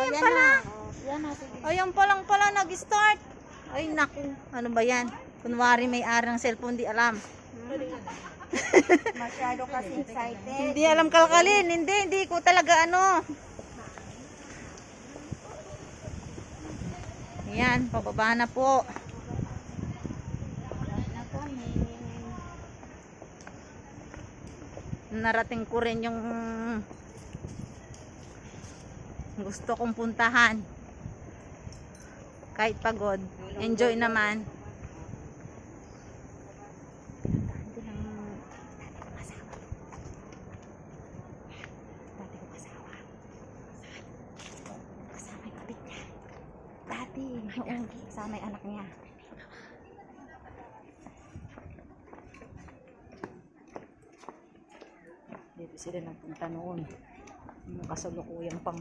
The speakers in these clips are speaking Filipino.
yan pala. Yan na, sige. Ayun palang pala nag-start. Ay naku, ano ba yan? Kunwari may ari ng cellphone, di alam. Masyado kasi excited. Hindi alam kalkalin. Hindi ko talaga ano. Yan, pababa na po. Narating ko rin yung gusto kong puntahan. Kahit pagod, enjoy naman. Dati, noong kasama yung anak niya. Dito sila nagpunta noon. Yung kasalukuyang pang...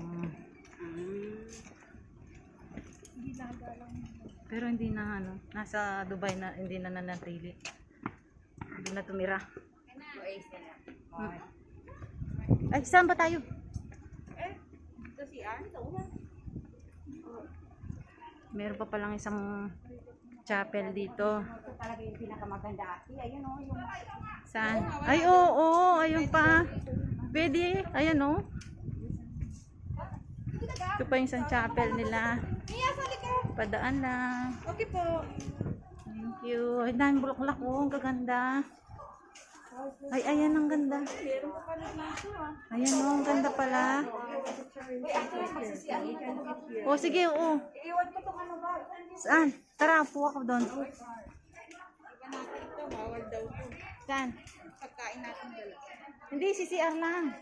Pero hindi na ano, nasa Dubai na, hindi na nanatili. Hindi na tumira. Ay, saan ba tayo? Meron pa palang isang chapel dito. Ito talaga yung pinakamaganda. Ayun o, yung... Saan? Ay, oo, ayun pa. Pwede, ayan o. Ito pa yung isang chapel nila. Padaan lang. Okay po. Thank you. Ay, daming bulaklak o. Ang gaganda. Ay, ayan ang ganda. Ayan o, ang ganda pala. O, sige, oo. Iwan mo itong ano ba? Saan? Tara, po ako doon. Bawal daw po. Saan? Pagkain natin dala. Hindi, CCR lang.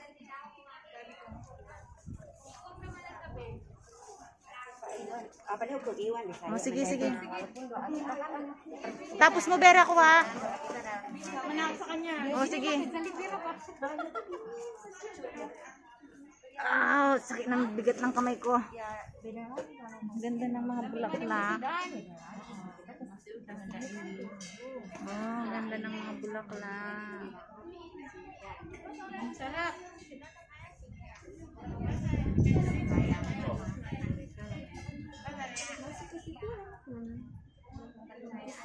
Kapaliw ko, iwan. O, sige, sige. Tapos mo, Bera ko ha. Manako sa kanya. O, sige. Ah, sakit ng bigat ng kamay ko. Ganda ng mga bulaklak. Oh, ganda ng mga bulaklak. Sarap.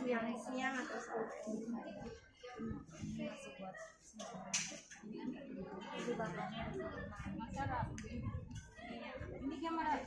Siyang atas ko. Masarap. Hindi ka marami.